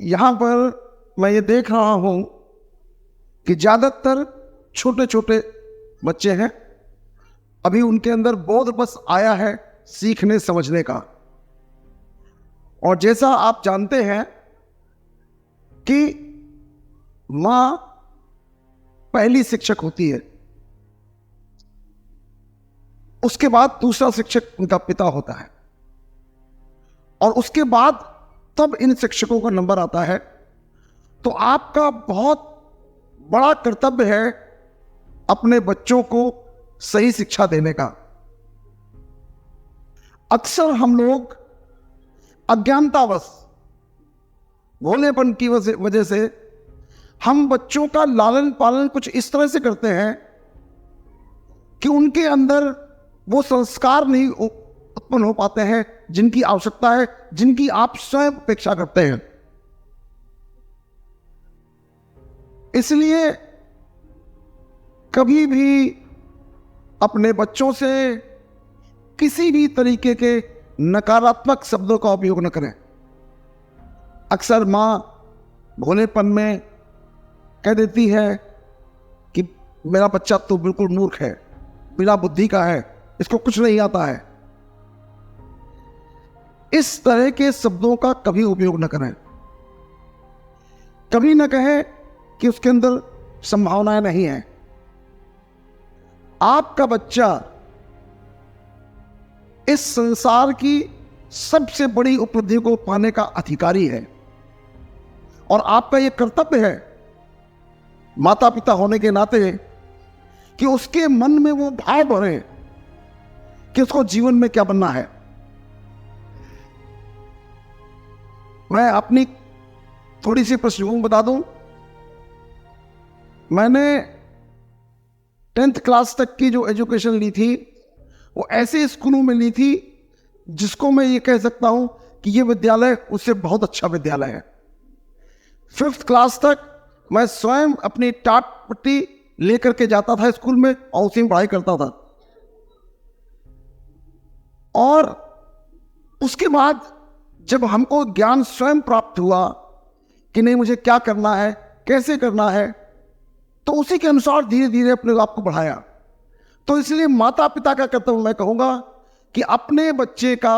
यहाँ पर मैं ये देख रहा हूँ कि ज़्यादातर छोटे छोटे बच्चे हैं, अभी उनके अंदर बोध बस आया है सीखने समझने का। और जैसा आप जानते हैं कि माँ पहली शिक्षक होती है, उसके बाद दूसरा शिक्षक उनका पिता होता है, और उसके बाद तब इन शिक्षकों का नंबर आता है। तो आपका बहुत बड़ा कर्तव्य है अपने बच्चों को सही शिक्षा देने का। अक्सर हम लोग अज्ञानतावश, भोलेपन की वजह से हम बच्चों का लालन पालन कुछ इस तरह से करते हैं कि उनके अंदर वो संस्कार नहीं उत्पन्न हो पाते हैं जिनकी आवश्यकता है, जिनकी आप स्वयं अपेक्षा करते हैं। इसलिए कभी भी अपने बच्चों से किसी भी तरीके के नकारात्मक शब्दों का उपयोग न करें। अक्सर माँ भोलेपन में कह देती है कि मेरा बच्चा तो बिल्कुल मूर्ख है, बिना बुद्धि का है, इसको कुछ नहीं आता है। इस तरह के शब्दों का कभी उपयोग न करें। कभी न कहें कि उसके अंदर संभावनाएं नहीं है। आपका बच्चा इस संसार की सबसे बड़ी उपलब्धि को पाने का अधिकारी है, और आपका यह कर्तव्य है माता पिता होने के नाते कि उसके मन में वो भाव भरे कि उसको जीवन में क्या बनना है। मैं अपनी थोड़ी सी पृष्ठभूमि बता दूं। मैंने 10th क्लास तक की जो एजुकेशन ली थी वो ऐसे स्कूलों में ली थी जिसको मैं ये कह सकता हूं कि ये विद्यालय उससे बहुत अच्छा विद्यालय है। 5th क्लास तक मैं स्वयं अपनी टाट पट्टी लेकर के जाता था स्कूल में और उसी में पढ़ाई करता था। और उसके बाद जब हमको ज्ञान स्वयं प्राप्त हुआ कि नहीं मुझे क्या करना है, कैसे करना है, तो उसी के अनुसार धीरे धीरे अपने आप को बढ़ाया। तो इसलिए माता पिता का कर्तव्य मैं कहूँगा कि अपने बच्चे का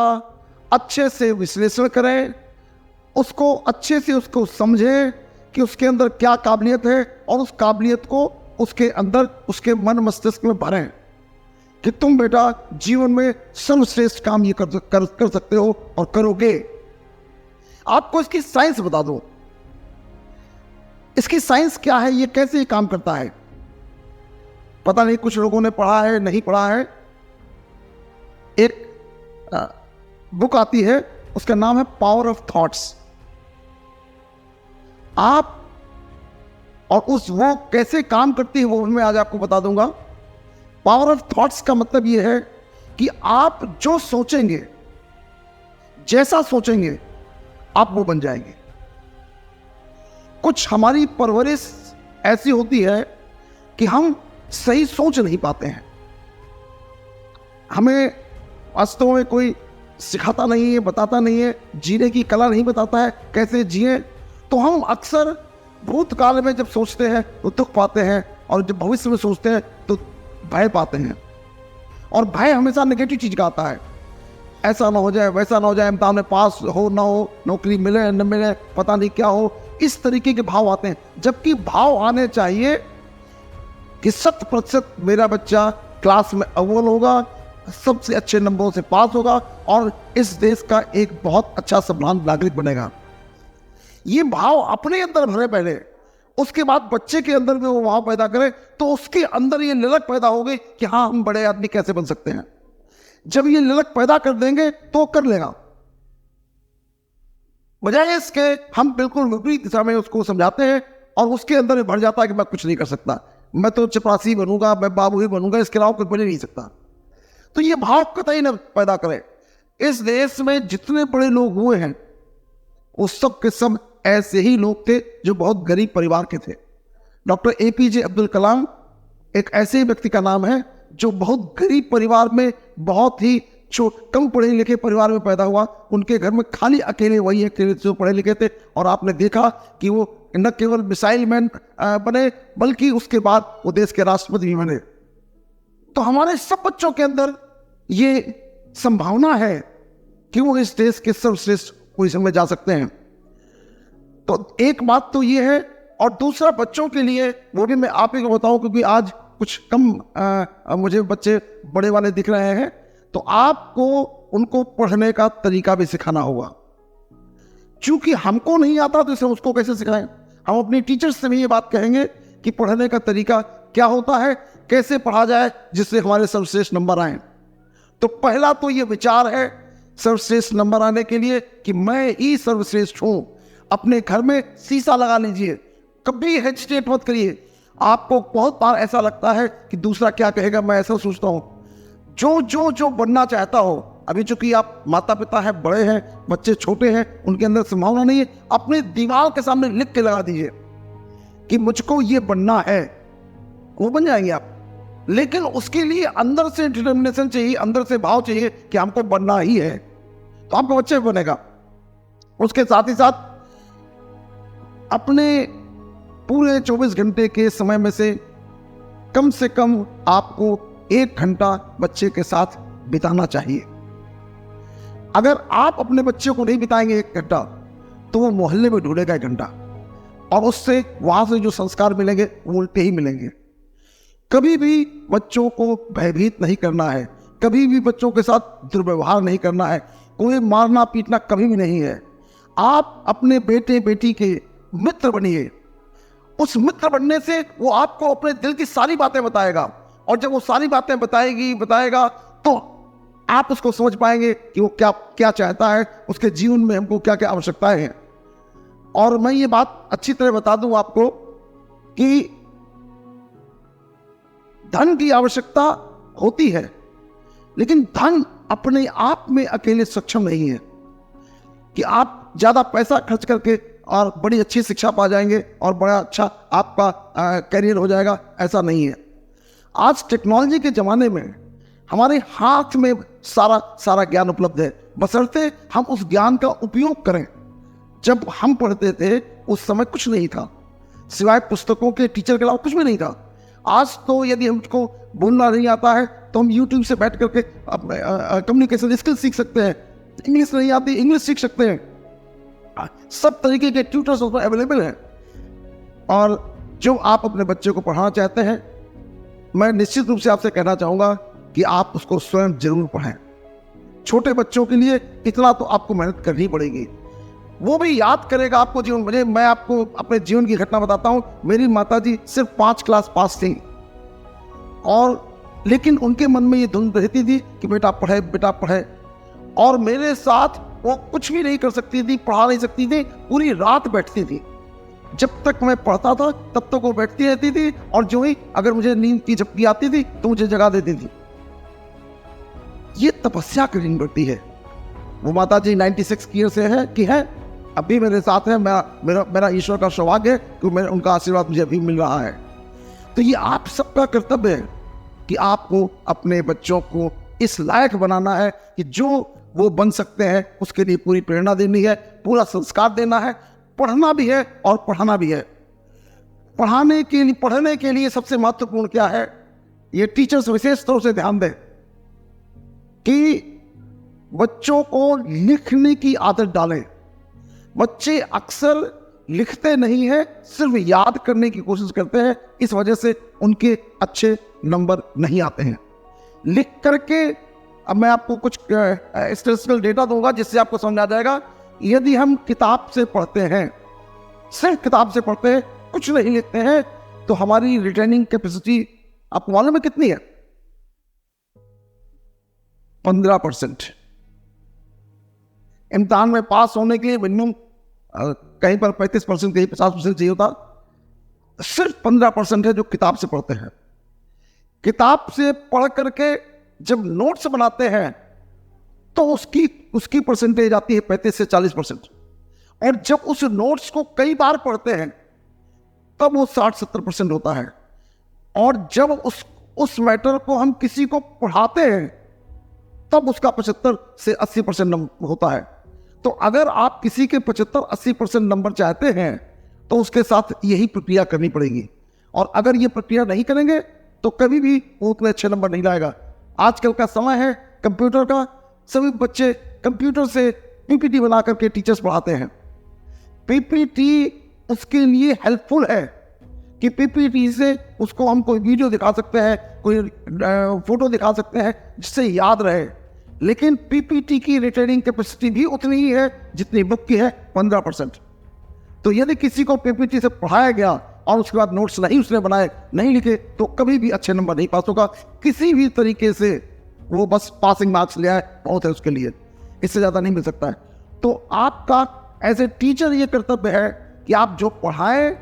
अच्छे से विश्लेषण करें, उसको अच्छे से उसको समझें कि उसके अंदर क्या काबिलियत है, और उस काबिलियत को उसके अंदर उसके मन मस्तिष्क में भरें कि तुम बेटा जीवन में सर्वश्रेष्ठ काम ये कर सकते हो और करोगे। आपको इसकी साइंस बता दूं, इसकी साइंस क्या है, ये कैसे काम करता है। पता नहीं कुछ लोगों ने पढ़ा है, नहीं पढ़ा है। एक बुक आती है, उसका नाम है पावर ऑफ थॉट्स। आप और वो कैसे काम करती है वो मैं आज आपको बता दूंगा। पावर ऑफ थॉट्स का मतलब ये है कि आप जो सोचेंगे, जैसा सोचेंगे, आप वो बन जाएंगे। कुछ हमारी परवरिश ऐसी होती है कि हम सही सोच नहीं पाते हैं। हमें वास्तव में कोई सिखाता नहीं है, बताता नहीं है, जीने की कला नहीं बताता है कैसे जिए। तो हम अक्सर भूतकाल में जब सोचते हैं तो दुख पाते हैं, और जब भविष्य में सोचते हैं तो भय पाते हैं। और भय हमेशा नेगेटिव चीज का आता है, ऐसा ना हो जाए, वैसा ना हो जाए, इम्तिहान में पास हो ना हो, नौकरी मिले न मिले, पता नहीं क्या हो, इस तरीके के भाव आते हैं। जबकि भाव आने चाहिए कि 100% मेरा बच्चा क्लास में अव्वल होगा, सबसे अच्छे नंबरों से पास होगा और इस देश का एक बहुत अच्छा सम्मान नागरिक बनेगा। ये भाव अपने अंदर भरे पहले, उसके बाद बच्चे के अंदर में वो भाव पैदा करें, तो उसके अंदर ये ललक पैदा होगी कि हाँ हम बड़े आदमी कैसे बन सकते हैं। जब ये ललक पैदा कर देंगे तो कर लेगा। बजाय इसके हम बिल्कुल विपरीत दिशा में उसको समझाते हैं और उसके अंदर भर जाता है कि मैं कुछ नहीं कर सकता, मैं तो चपरासी बनूंगा, मैं बाबू ही बनूंगा, इसके अलावा कुछ बन नहीं सकता। तो ये भाव कतई न पैदा करें। इस देश में जितने बड़े लोग हुए हैं वो सब के सब ऐसे ही लोग थे जो बहुत गरीब परिवार के थे। डॉक्टर APJ अब्दुल कलाम एक ऐसे व्यक्ति का नाम है जो बहुत गरीब परिवार में बहुत ही कम पढ़े लिखे परिवार में पैदा हुआ, उनके घर में खाली अकेले वही अकेले जो पढ़े लिखे थे, और आपने देखा कि वो न केवल मिसाइल मैन बने बल्कि उसके बाद वो देश के राष्ट्रपति भी बने। तो हमारे सब बच्चों के अंदर ये संभावना है कि वो इस देश के सर्वश्रेष्ठ पोजीशन में जा सकते हैं। तो एक बात तो ये है, और दूसरा बच्चों के लिए वो भी मैं आप ही को बताऊं, क्योंकि आज कुछ कम मुझे बच्चे बड़े वाले दिख रहे हैं, तो आपको उनको पढ़ने का तरीका भी सिखाना होगा। क्योंकि हमको नहीं आता तो इसे उसको कैसे सिखाएं। हम अपनी टीचर्स से भी ये बात कहेंगे कि पढ़ने का तरीका क्या होता है, कैसे पढ़ा जाए जिससे हमारे सर्वश्रेष्ठ नंबर आए। तो पहला तो ये विचार है सर्वश्रेष्ठ नंबर आने के लिए कि मैं ही सर्वश्रेष्ठ हूं। अपने घर में शीशा लगा लीजिए, कभी हेजिटेट मत करिए। आपको बहुत बार ऐसा लगता है कि दूसरा क्या कहेगा, मैं ऐसा सोचता हूं। जो बनना चाहता हो, अभी चूंकि आप माता पिता हैं, बड़े हैं, बच्चे छोटे हैं, उनके अंदर संभावना नहीं है, अपने दीवार के सामने लिख के लगा दीजिए कि मुझको ये बनना है, वो बन जाएंगे आप। लेकिन उसके लिए अंदर से डिटर्मिनेशन चाहिए, अंदर से भाव चाहिए कि हमको बनना ही है, तो आपका बच्चे बनेगा। उसके साथ ही साथ अपने पूरे 24 घंटे के समय में से कम आपको 1 घंटा बच्चे के साथ बिताना चाहिए। अगर आप अपने बच्चे को नहीं बिताएंगे 1 घंटा, तो वो मोहल्ले में ढूंढेगा 1 घंटा, और उससे वहां से जो संस्कार मिलेंगे वो उल्टे ही मिलेंगे। कभी भी बच्चों को भयभीत नहीं करना है, कभी भी बच्चों के साथ दुर्व्यवहार नहीं करना है, कोई मारना पीटना कभी भी नहीं है। आप अपने बेटे बेटी के मित्र बनिए। उस मित्र बनने से वो आपको अपने दिल की सारी बातें बताएगा, और जब वो सारी बातें बताएगा तो आप उसको समझ पाएंगे कि वो क्या क्या चाहता है, उसके जीवन में हमको क्या क्या आवश्यकताएं हैं। और मैं ये बात अच्छी तरह बता दूं आपको कि धन की आवश्यकता होती है, लेकिन धन अपने आप में अकेले सक्षम नहीं है कि आप ज्यादा पैसा खर्च करके और बड़ी अच्छी शिक्षा पा जाएंगे और बड़ा अच्छा आपका करियर हो जाएगा, ऐसा नहीं है। आज टेक्नोलॉजी के ज़माने में हमारे हाथ में सारा ज्ञान उपलब्ध है, बशर्ते हम उस ज्ञान का उपयोग करें। जब हम पढ़ते थे उस समय कुछ नहीं था, सिवाय पुस्तकों के, टीचर के अलावा कुछ भी नहीं था। आज तो यदि हमको बोलना नहीं आता है तो हम YouTube से बैठ करके कम्युनिकेशन स्किल सीख सकते हैं। इंग्लिश नहीं आती, इंग्लिश सीख सकते हैं। सब तरीके के ट्यूटर्स उसमें अवेलेबल हैं। और जो आप अपने बच्चे को पढ़ाना चाहते हैं, मैं निश्चित रूप से आपसे कहना चाहूँगा कि आप उसको स्वयं जरूर पढ़ें। छोटे बच्चों के लिए इतना तो आपको मेहनत करनी पड़ेगी, वो भी याद करेगा आपको जीवन में। मैं आपको अपने जीवन की घटना बताता हूँ। मेरी माताजी सिर्फ 5 क्लास पास थी, और लेकिन उनके मन में ये धुन रहती थी कि बेटा पढ़े, बेटा पढ़े। और मेरे साथ वो कुछ भी नहीं कर सकती थी, पढ़ा नहीं सकती थी, पूरी रात बैठती थी। जब तक मैं पढ़ता था तब तक वो बैठती रहती थी, और जो ही अगर मुझे नींद की झपकी आती थी तो मुझे जगा देती थी। ये तपस्या करनी पड़ती है। वो माताजी 96 ईयर से है अभी मेरे साथ है। मेरा ईश्वर का सौभाग्य है कि उनका आशीर्वाद मुझे अभी मिल रहा है। तो ये आप सबका कर्तव्य है कि आपको अपने बच्चों को इस लायक बनाना है कि जो वो बन सकते हैं, उसके लिए पूरी प्रेरणा देनी है, पूरा संस्कार देना है, पढ़ना भी है और पढ़ाना भी है। पढ़ने के लिए सबसे महत्वपूर्ण क्या है, ये टीचर्स विशेष तौर से ध्यान दें कि बच्चों को लिखने की आदत डालें। बच्चे अक्सर लिखते नहीं हैं, सिर्फ याद करने की कोशिश करते हैं। इस वजह से उनके अच्छे नंबर नहीं आते हैं। लिख करके, अब मैं आपको कुछ स्टैटिस्टिकल डेटा दूंगा जिससे आपको समझ आ जाएगा। यदि हम किताब से पढ़ते हैं, सिर्फ किताब से पढ़ते हैं, कुछ नहीं लिखते हैं, तो हमारी रिटेनिंग कैपेसिटी आपको मालूम है कितनी है? 15%। इम्तिहान में पास होने के लिए मिनिमम कहीं पर 35%, कहीं 50% चाहिए होता। सिर्फ 15% है जो किताब से पढ़ते हैं। किताब से पढ़ करके जब नोट्स बनाते हैं तो उसकी परसेंटेज आती है 35 से 40%। और जब उस नोट्स को कई बार पढ़ते हैं तब वो 60-70% होता है। और जब उस मैटर को हम किसी को पढ़ाते हैं तब उसका 75 से 80% नंबर होता है। तो अगर आप किसी के 75-80% नंबर चाहते हैं तो उसके साथ यही प्रक्रिया करनी पड़ेगी, और अगर ये प्रक्रिया नहीं करेंगे तो कभी भी वो उतने अच्छे नंबर नहीं लाएगा। आजकल का समय है कंप्यूटर का, सभी बच्चे कंप्यूटर से पीपीटी बना करके टीचर्स पढ़ाते हैं। पीपीटी उसके लिए हेल्पफुल है कि पीपीटी से उसको हम कोई वीडियो दिखा सकते हैं, कोई फोटो दिखा सकते हैं जिससे याद रहे, लेकिन पीपीटी की रिटेनिंग कैपेसिटी भी उतनी ही है जितनी बुक की है, 15%। तो यदि किसी को पीपीटी से पढ़ाया गया और उसके बाद नोट्स नहीं उसने बनाए, नहीं लिखे, तो कभी भी अच्छे नंबर नहीं पास होगा। किसी भी तरीके से वो बस पासिंग मार्क्स ले आए बहुत है उसके लिए, इससे ज़्यादा नहीं मिल सकता है। तो आपका एज ए टीचर ये कर्तव्य है कि आप जो पढ़ाएं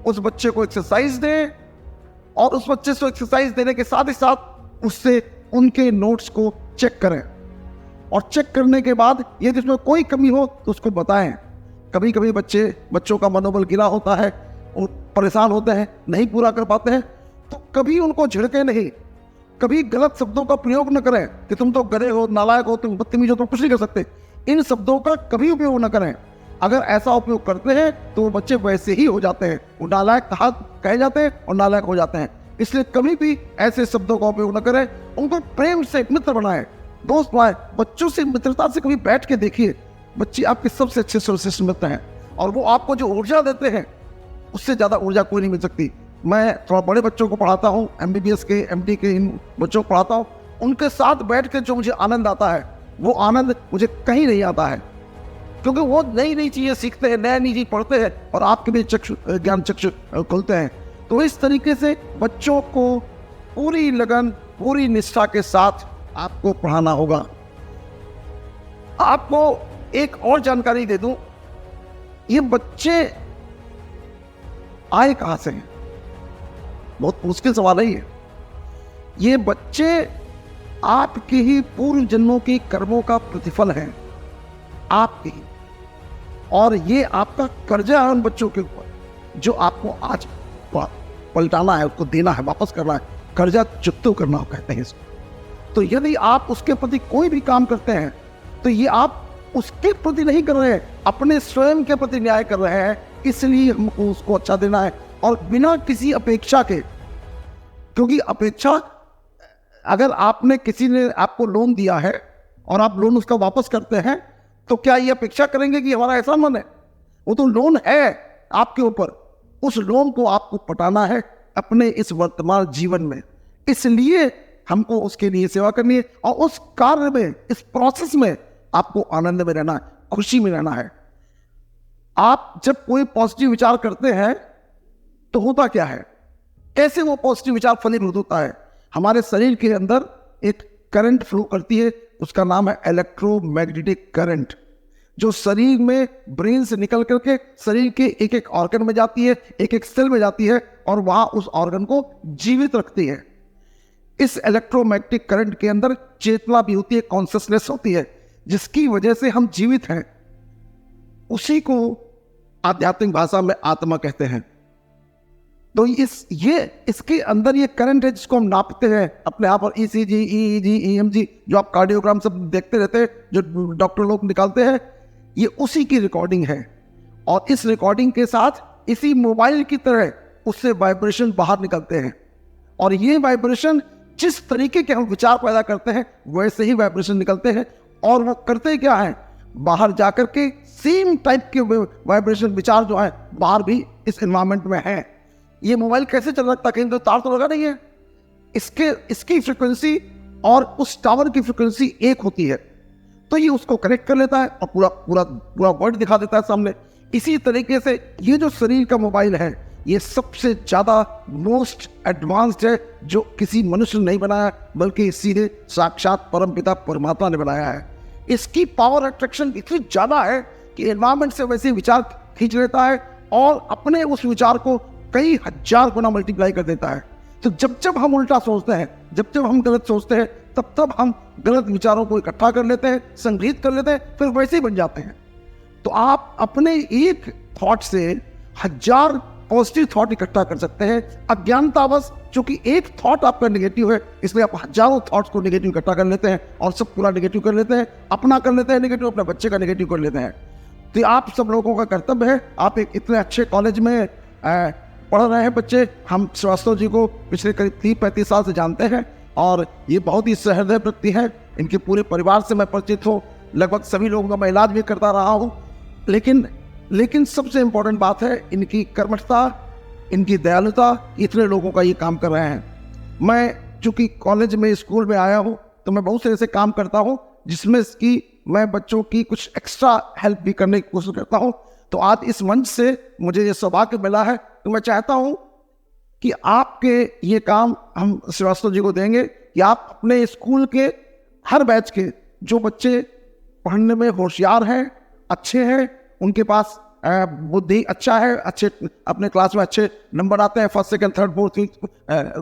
उस बच्चे को एक्सरसाइज दें, और उस बच्चे को एक्सरसाइज देने के साथ ही साथ उससे उनके नोट्स को चेक करें, और चेक करने के बाद यदि इसमें कोई कमी हो तो उसको बताएं। कभी कभी बच्चों का मनोबल गिरा होता है, वो परेशान होते हैं, नहीं पूरा कर पाते हैं, तो कभी उनको झिड़के नहीं, कभी गलत शब्दों का प्रयोग न करें कि तुम तो गधे हो, नालायक हो, तुम बदतमीज हो, तुम कुछ नहीं कर सकते। इन शब्दों का कभी उपयोग न करें। अगर ऐसा उपयोग करते हैं तो वो बच्चे वैसे ही हो जाते हैं, वो नालायक कहे जाते हैं और नालायक हो जाते हैं। इसलिए कभी भी ऐसे शब्दों का उपयोग न करें, उनको प्रेम से मित्र बनाएं, दोस्त बनाएं। बच्चों से मित्रता से कभी बैठ के देखिए, बच्चे आपके सबसे अच्छे सर्वश्रेष्ठ मित्र हैं, और वो आपको जो ऊर्जा देते हैं उससे ज़्यादा ऊर्जा कोई नहीं मिल सकती। मैं थोड़ा बड़े बच्चों को पढ़ाता हूँ, MBBS के, MD के, इन बच्चों को पढ़ाता हूँ, उनके साथ बैठ के जो मुझे आनंद आता है वो आनंद मुझे कहीं नहीं आता है, क्योंकि वो नई नई चीज़ें सीखते हैं, नई नई चीज़ पढ़ते हैं, और आपके भी ज्ञान चक्षु खुलते हैं। तो इस तरीके से बच्चों को पूरी लगन, पूरी निष्ठा के साथ आपको पढ़ाना होगा। आपको एक और जानकारी दे दूं, ये बच्चे आए कहां से हैं? बहुत मुश्किल सवाल है ये। ये बच्चे आपके ही पूर्व जन्मों के कर्मों का प्रतिफल हैं, आपके ही, और ये आपका कर्जा है उन बच्चों के ऊपर जो आपको आज पलटाना है, उसको देना है, वापस करना है। कर्जा चुकता करना हो कहते हैं इसको। तो यदि आप उसके प्रति कोई भी काम करते हैं तो ये आप उसके प्रति नहीं कर रहे हैं, अपने स्वयं के प्रति न्याय कर रहे हैं। इसलिए हमको उसको अच्छा देना है, और बिना किसी अपेक्षा के, क्योंकि अपेक्षा, अगर आपने किसी ने आपको लोन दिया है और आप लोन उसका वापस करते हैं, तो क्या ये अपेक्षा करेंगे कि हमारा एहसान मन है? वो तो लोन है आपके ऊपर, उस लोन को आपको पटाना है अपने इस वर्तमान जीवन में। इसलिए हमको उसके लिए सेवा करनी है, और उस कार्य में, इस प्रोसेस में आपको आनंद में रहना है, खुशी में रहना है। आप जब कोई पॉजिटिव विचार करते हैं तो होता क्या है, कैसे वो पॉजिटिव विचार फलीभूत होता है? हमारे शरीर के अंदर एक करंट फ्लो करती है, उसका नाम है इलेक्ट्रोमैग्नेटिक करंट, जो शरीर में ब्रेन से निकल करके शरीर के एक एक ऑर्गन में जाती है, एक एक सेल में जाती है, और वहां उस ऑर्गन को जीवित रखती है। इस इलेक्ट्रोमैग्नेटिक करंट के अंदर चेतना भी होती है, कॉन्शियसनेस होती है, जिसकी वजह से हम जीवित हैं। उसी को आध्यात्मिक भाषा में आत्मा कहते हैं। तो इसके अंदर ये करंट है जिसको हम नापते हैं अपने आप, और ECG, EEG, EMG जो आप कार्डियोग्राम सब देखते रहते हैं, जो डॉक्टर लोग निकालते हैं, ये उसी की रिकॉर्डिंग है। और इस रिकॉर्डिंग के साथ इसी मोबाइल की तरह उससे वाइब्रेशन बाहर निकलते हैं, और ये वाइब्रेशन जिस तरीके के हम विचार पैदा करते हैं वैसे ही वाइब्रेशन निकलते हैं। और वो करते क्या है, बाहर जाकर के सेम टाइप के वाइब्रेशन विचार जो है बाहर भी इस एनवायरमेंट में है। ये मोबाइल कैसे चल रहा है? कहीं तो तार तो लगा नहीं है, इसकी फ्रिक्वेंसी और उस टावर की फ्रिक्वेंसी एक होती है, तो ये उसको कनेक्ट कर लेता है और पूरा पूरा पूरा वर्ल्ड दिखा देता है सामने। इसी तरीके से ये जो शरीर का मोबाइल है, ये सबसे ज्यादा मोस्ट एडवांस्ड है, जो किसी मनुष्य ने नहीं बनाया, बल्कि सीधे साक्षात परमपिता परमात्मा ने बनाया है। इसकी पावर अट्रैक्शन इतनी ज्यादा है कि एनवायरमेंट से वैसे विचार खींच लेता है, और अपने उस विचार को कई हजार गुना मल्टीप्लाई कर देता है। तो जब जब हम उल्टा सोचते हैं, जब जब हम गलत सोचते हैं, तब तब हम गलत विचारों को इकट्ठा कर लेते हैं, संग्रहित कर लेते हैं, फिर वैसे ही बन जाते हैं। तो आप अपने एक थॉट से हजार पॉजिटिव थॉट इकट्ठा कर सकते हैं। अज्ञानतावश चूंकि एक थॉट आपका नेगेटिव है, इसलिए आप हजारों थॉट्स को नेगेटिव इकट्ठा कर लेते हैं और सब पूरा नेगेटिव कर लेते हैं, अपना कर लेते हैं नेगेटिव, अपने बच्चे का नेगेटिव कर लेते हैं। तो आप सब लोगों का कर्तव्य है, आप एक इतने अच्छे कॉलेज में पढ़ रहे हैं बच्चे। हम श्रीवास्तव जी को पिछले करीब 30-35 साल से जानते हैं और ये बहुत ही सहृदय व्यक्ति है। इनके पूरे परिवार से मैं परिचित हूँ, लगभग सभी लोगों का मैं इलाज भी करता रहा हूँ। लेकिन सबसे इम्पोर्टेंट बात है इनकी कर्मठता, इनकी दयालुता। इतने लोगों का ये काम कर रहे हैं। मैं चूँकि कॉलेज में, स्कूल में आया हूँ, तो मैं बहुत से ऐसे काम करता हूँ जिसमें कि मैं बच्चों की कुछ एक्स्ट्रा हेल्प भी करने की कोशिश करता हूँ। तो आज इस मंच से मुझे ये सौभाग्य मिला है, तो मैं चाहता हूँ कि आपके ये काम हम श्रीवास्तव जी को देंगे कि आप अपने स्कूल के हर बैच के जो बच्चे पढ़ने में होशियार हैं, अच्छे हैं, उनके पास बुद्धि अच्छा है, अच्छे अपने क्लास में अच्छे नंबर आते हैं, first second third fourth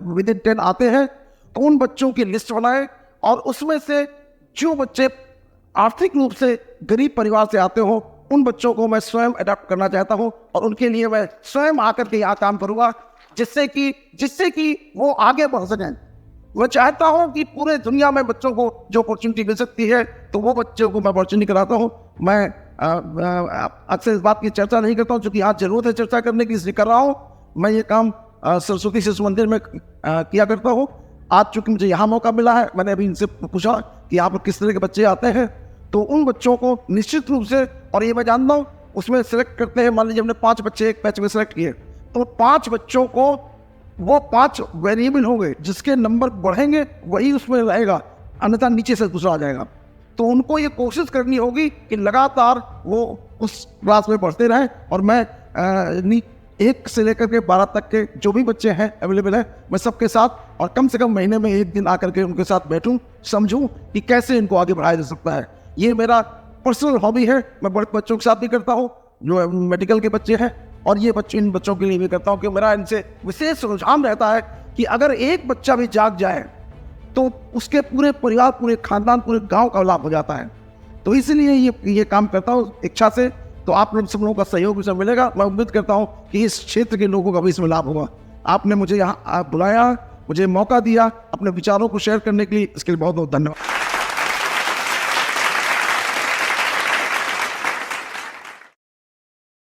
with in 10 आते हैं, तो उन बच्चों की लिस्ट बनाएं और उसमें से जो बच्चे आर्थिक रूप से गरीब परिवार से आते हो, उन बच्चों को मैं स्वयं अडॉप्ट करना चाहता हूँ और उनके लिए मैं स्वयं आकर के यहाँ काम करूँगा, जिससे कि वो आगे बढ़ सकें। मैं चाहता हूँ कि पूरे दुनिया में बच्चों को जो अपॉर्चुनिटी मिल सकती है, तो वो बच्चों को मैं अपॉर्चुनिटी कराता हूँ। मैं अक्सर इस बात की चर्चा नहीं करता हूँ, क्योंकि आज जरूरत है चर्चा करने की, इसलिए कर रहा हूँ। मैं ये काम सरस्वती शिशु मंदिर में किया करता हूँ। आज चूंकि मुझे यहाँ मौका मिला है, मैंने अभी इनसे पूछा कि यहाँ पर किस तरह के बच्चे आते हैं, तो उन बच्चों को निश्चित रूप से, और ये मैं जानता हूँ, उसमें सेलेक्ट करते हैं। मान लीजिए हमने 5 बच्चे एक बैच में सेलेक्ट किए, तो 5 बच्चों को वो 5 वेरिएबल होंगे, जिसके नंबर बढ़ेंगे वही उसमें रहेगा, अन्यथा नीचे से दूसरा आ जाएगा। तो उनको ये कोशिश करनी होगी कि लगातार वो उस क्लास में पढ़ते रहें। और मैं 1 से लेकर के 12 तक के जो भी बच्चे हैं अवेलेबल है, मैं सबके साथ, और कम से कम महीने में 1 दिन आकर के उनके साथ बैठूं, समझूं कि कैसे इनको आगे बढ़ाया जा सकता है। ये मेरा पर्सनल हॉबी है। मैं बड़े बच्चों के साथ भी करता हूँ जो मेडिकल के बच्चे हैं, और ये इन बच्चों के लिए भी करता हूँ कि मेरा इनसे विशेष रुझान रहता है कि अगर एक बच्चा भी जाग जाए तो उसके पूरे परिवार, पूरे खानदान, पूरे गांव का लाभ हो जाता है। तो इसलिए ये काम करता हूँ इच्छा से। तो आप लोग सब लोगों का सहयोग इसमें मिलेगा। मैं उम्मीद करता हूँ कि इस क्षेत्र के लोगों का भी इसमें लाभ होगा। आपने मुझे यहाँ बुलाया, मुझे मौका दिया अपने विचारों को शेयर करने के लिए, इसके लिए बहुत बहुत धन्यवाद।